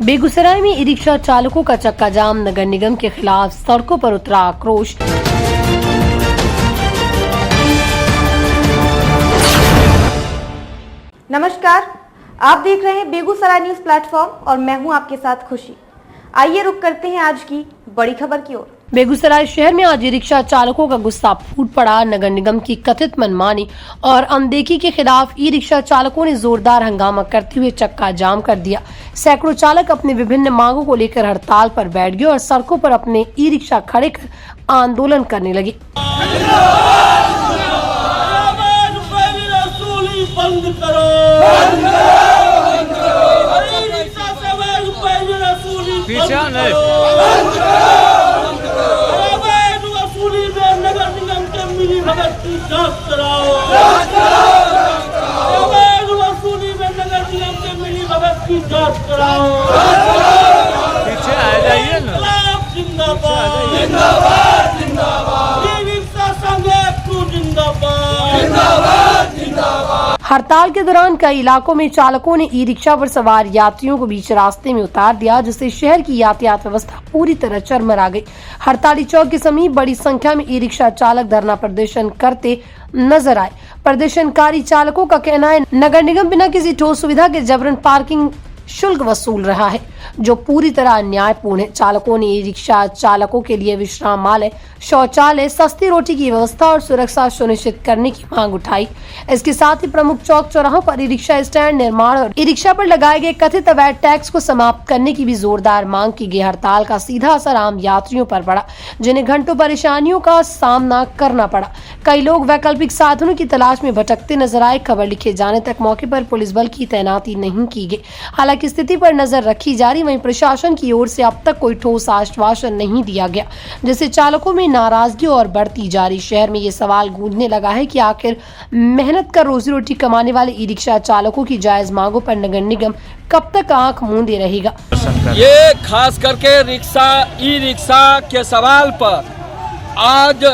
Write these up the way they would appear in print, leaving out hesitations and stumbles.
बेगूसराय में e rickshaw चालकों का चक्का जाम, नगर निगम के खिलाफ सड़कों पर उतरा आक्रोश। नमस्कार, आप देख रहे हैं बेगूसराय न्यूज प्लेटफॉर्म और मैं हूं आपके साथ खुशी। आइए रुक करते हैं आज की बड़ी खबर की ओर। बेगूसराय शहर में आज ई रिक्शा चालकों का गुस्सा फूट पड़ा। नगर निगम की कथित मनमानी और अनदेखी के खिलाफ ई रिक्शा चालकों ने जोरदार हंगामा करते हुए चक्का जाम कर दिया। सैकड़ों चालक अपने विभिन्न मांगों को लेकर हड़ताल पर बैठ गए और सड़कों पर अपने ई रिक्शा खड़े कर आंदोलन करने लगे। बंद करो, पीछे नहीं वसूली में नगर निगम के मिली भगत की जांच कराओ। वसूली में नगर निगम के मिली भगत की जांच कराओ। पीछे आ जाइए ना। जिंदाबाद जिंदाबाद जिंदाबाद, जिंदाबाद जिंदाबाद। हड़ताल के दौरान कई इलाकों में चालकों ने ई रिक्शा पर सवार यात्रियों को बीच रास्ते में उतार दिया, जिससे शहर की यातायात व्यवस्था पूरी तरह चरमरा गई। हड़ताली चौक के समीप बड़ी संख्या में ई रिक्शा चालक धरना प्रदर्शन करते नजर आए। प्रदर्शनकारी चालकों का कहना है नगर निगम बिना किसी ठोस सुविधा के जबरन पार्किंग शुल्क वसूल रहा है, जो पूरी तरह अन्यायपूर्ण है। चालकों ने ई रिक्शा चालकों के लिए विश्रामालय, शौचालय, सस्ती रोटी की व्यवस्था और सुरक्षा सुनिश्चित करने की मांग उठाई। इसके साथ ही प्रमुख चौक चौराहों पर ई रिक्शा स्टैंड निर्माण और ई रिक्शा पर लगाए गए कथित अवैध टैक्स को समाप्त करने की भी जोरदार मांग की गई। हड़ताल का सीधा असर आम यात्रियों पर पड़ा, जिन्हें घंटों परेशानियों का सामना करना पड़ा। कई लोग वैकल्पिक साधनों की तलाश में भटकते नजर आए। खबर लिखे जाने तक मौके पर पुलिस बल की तैनाती नहीं की गई। हालांकि स्थिति पर नजर रखी जा रही, वहीं प्रशासन की ओर से अब तक कोई ठोस आश्वासन नहीं दिया गया, जिससे चालकों में नाराजगी और बढ़ती जा रही। शहर में ये सवाल गूंजने लगा है कि आखिर मेहनत कर रोजी रोटी कमाने वाले ई रिक्शा चालकों की जायज मांगों पर नगर निगम कब तक आंख मूंदे रहेगा। ये खास करके ई रिक्शा के सवाल पर आज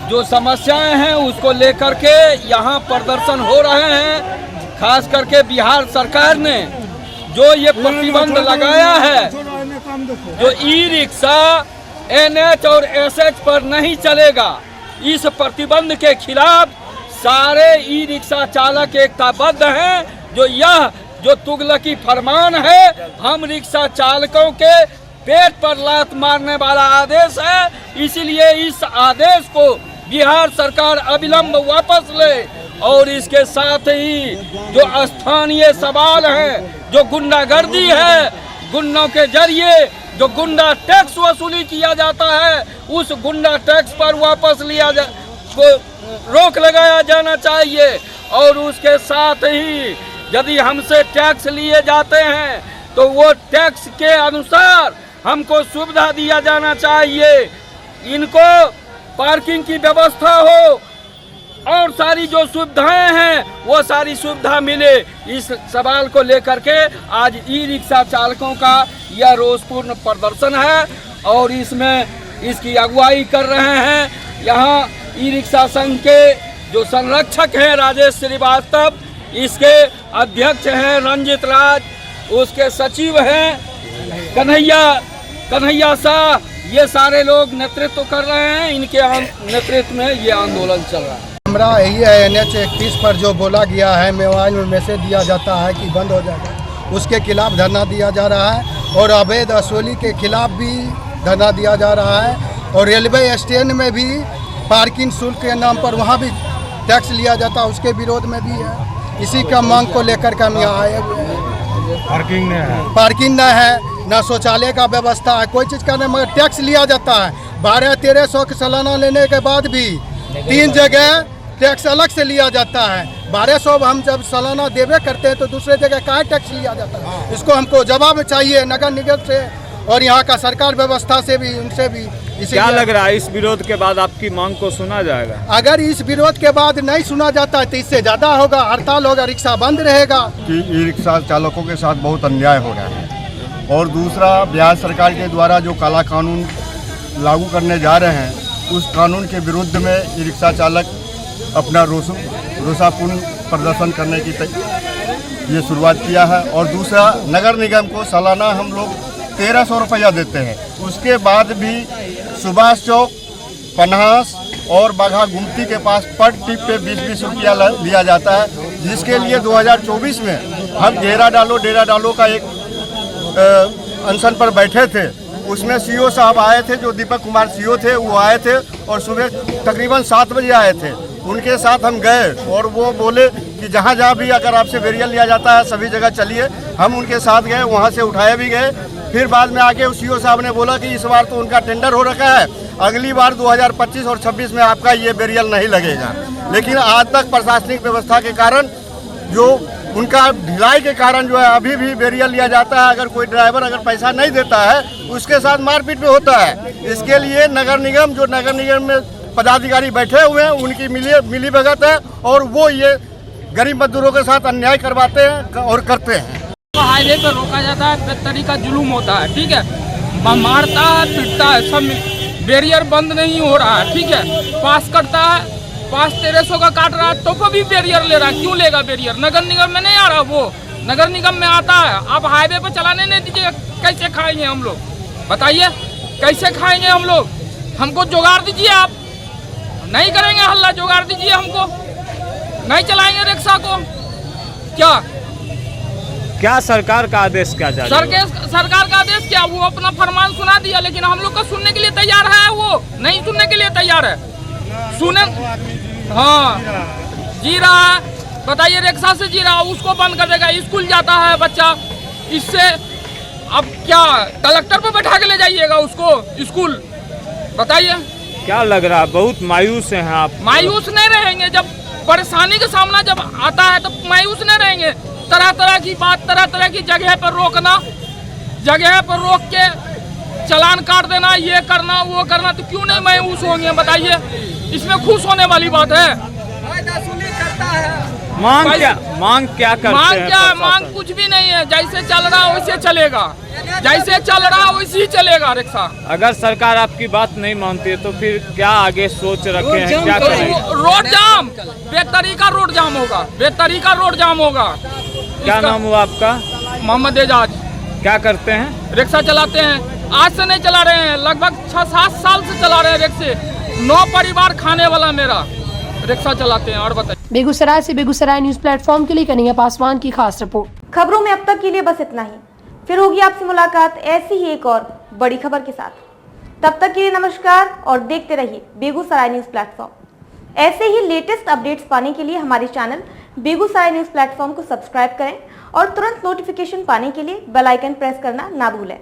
जो समस्याएं हैं उसको लेकर के यहाँ प्रदर्शन हो रहे हैं। खास करके बिहार सरकार ने जो ये प्रतिबंध लगाया है, जो ई रिक्शा NH और SH पर नहीं चलेगा, इस प्रतिबंध के खिलाफ सारे ई रिक्शा चालक एकताबद्ध हैं। जो तुगलकी फरमान है, हम रिक्शा चालकों के पेट पर लात मारने वाला आदेश है। इसीलिए इस आदेश को बिहार सरकार अविलंब वापस ले और इसके साथ ही जो स्थानीय सवाल है, जो गुंडागर्दी है, गुंडों के जरिए जो गुंडा टैक्स वसूली किया जाता है, उस गुंडा टैक्स पर वापस को रोक लगाया जाना चाहिए। और उसके साथ ही यदि हमसे टैक्स लिए जाते हैं तो वो टैक्स के अनुसार हमको सुविधा दिया जाना चाहिए। इनको पार्किंग की व्यवस्था हो और सारी जो सुविधाएं हैं वो सारी सुविधा मिले। इस सवाल को लेकर के आज ई रिक्शा चालकों का यह रोषपूर्ण प्रदर्शन है और इसमें इसकी अगुवाई कर रहे हैं यहाँ ई रिक्शा संघ के जो संरक्षक हैं राजेश श्रीवास्तव, इसके अध्यक्ष हैं रंजित राज, उसके सचिव हैं कन्हैया शाह। ये सारे लोग नेतृत्व कर रहे हैं, इनके नेतृत्व में ये आंदोलन चल रहा है। हमारा यही है NH 31 पर जो बोला गया है, मोबाइल में मैसेज दिया जाता है कि बंद हो जाएगा, उसके खिलाफ धरना दिया जा रहा है। और अवैध वसूली के खिलाफ भी धरना दिया जा रहा है। और रेलवे स्टैंड में भी पार्किंग शुल्क के नाम पर वहाँ भी टैक्स लिया जाता है, उसके विरोध में भी है। इसी का मांग को लेकर के हम यहाँ आए हुए हैं। पार्किंग न है, न शौचालय का व्यवस्था है, कोई चीज़ का नहीं, मगर टैक्स लिया जाता है। 1200-1300 के सालाना लेने के बाद भी 3 जगह टैक्स अलग से लिया जाता है। 1200 हम जब सालाना देवे करते हैं तो दूसरे जगह कहाँ टैक्स लिया जाता है। इसको हमको जवाब चाहिए नगर निगम से और यहाँ का सरकार व्यवस्था से भी, उनसे भी। क्या लग रहा है इस विरोध के बाद आपकी मांग को सुना जाएगा? अगर इस विरोध के बाद नहीं सुना जाता है तो इससे ज़्यादा होगा, हड़ताल होगा, रिक्शा बंद रहेगा। ई रिक्शा चालकों के साथ बहुत अन्याय हो रहा है। और दूसरा, बिहार सरकार के द्वारा जो काला कानून लागू करने जा रहे हैं, उस कानून के विरुद्ध में ई रिक्शा चालक अपना रोषापूर्ण प्रदर्शन करने की ये शुरुआत किया है। और दूसरा, नगर निगम को सालाना हम लोग 1300 रुपया देते हैं। उसके बाद भी सुभाष चौक, पन्हास और बाघा गुमती के पास पर टिप पे 20-20 रुपया लिया जाता है, जिसके लिए 2024 में हम डेरा डालो का एक अनशन पर बैठे थे। उसमें सीओ साहब आए थे, जो दीपक कुमार सीओ थे, वो आए थे और सुबह तकरीबन 7 बजे आए थे। उनके साथ हम गए और वो बोले कि जहाँ जहाँ भी अगर आपसे बेरियल लिया जाता है सभी जगह चलिए। हम उनके साथ गए, वहाँ से उठाए भी गए। फिर बाद में आके सीओ साहब ने बोला कि इस बार तो उनका टेंडर हो रखा है, अगली बार 2025 और 26 में आपका ये बेरियल नहीं लगेगा। लेकिन आज तक प्रशासनिक व्यवस्था के कारण, जो उनका ढिलाई के कारण जो है अभी भी बेरियल लिया जाता है। अगर कोई ड्राइवर अगर पैसा नहीं देता है, उसके साथ मारपीट भी होता है। इसके लिए नगर निगम में पदाधिकारी बैठे हुए हैं, उनकी मिली भगत है और वो ये गरीब मजदूरों के साथ अन्याय करवाते हैं और करते हैं। हाईवे पे रोका जाता है, बेतरी का जुलूम होता है, ठीक है, मारता है, पीटता है, सब बैरियर बंद नहीं हो रहा है, ठीक है, पास करता है, पास 1300 का काट रहा है, तो को भी बैरियर ले रहा है। क्यों लेगा बैरियर? नगर निगम में नहीं आ रहा, वो नगर निगम में आता है। आप हाईवे पे चलाने नहीं दीजिए, कैसे खाएंगे हम लोग? बताइए कैसे खाएंगे हम लोग? हमको जुगाड़ दीजिए। आप नहीं करेंगे हल्ला, जुगाड़ दीजिए हमको, नहीं चलाएंगे रिक्शा को। क्या सरकार का आदेश क्या जारी? सरकार का आदेश क्या? वो अपना फरमान सुना दिया, लेकिन हम लोग का सुनने के लिए तैयार है, वो नहीं सुनने के लिए तैयार है। सुने, हाँ, जी रहा है, बताइए, रिक्शा से जी रहा, उसको बंद कर देगा। स्कूल जाता है बच्चा, इससे अब क्या कलेक्टर पे बैठा के ले जाइएगा उसको स्कूल? बताइए क्या लग रहा है? बहुत मायूस हैं आप? मायूस नहीं रहेंगे। जब परेशानी का सामना जब आता है तो मायूस नहीं रहेंगे। तरह तरह की बात, तरह तरह की जगह पर रोकना, जगह पर रोक के चालान काट देना, ये करना वो करना, तो क्यों नहीं मायूस होंगे? बताइए, इसमें खुश होने वाली बात है? मांग क्या करते हैं? मांग कुछ भी नहीं है। जैसे चल रहा वैसे चलेगा, जैसे चल रहा वैसे ही चलेगा रिक्शा। अगर सरकार आपकी बात नहीं मानती है तो फिर क्या आगे सोच रखे हैं, क्या करेंगे? रोड जाम, बेतरीका रोड जाम होगा, बेतरीका रोड जाम होगा। क्या नाम हुआ आपका? मोहम्मद एजाज। क्या करते हैं? रिक्शा चलाते हैं, आज से नहीं चला रहे हैं, लगभग 6-7 साल से चला रहे हैं रिक्शे। 9 परिवार खाने वाला मेरा रिक्शा चलाते हैं। और बताइए। बेगूसराय से बेगूसराय न्यूज प्लेटफॉर्म के लिए कन्हैया पासवान की खास रिपोर्ट। खबरों में अब तक के लिए बस इतना ही। फिर होगी आपसे मुलाकात ऐसी ही एक और बड़ी खबर के साथ। तब तक के लिए नमस्कार और देखते रहिए बेगूसराय न्यूज प्लेटफॉर्म। ऐसे ही लेटेस्ट अपडेट्स पाने के लिए हमारे चैनल बेगूसराय न्यूज प्लेटफॉर्म को सब्सक्राइब करें और तुरंत नोटिफिकेशन पाने के लिए बेल आइकन प्रेस करना ना भूलें।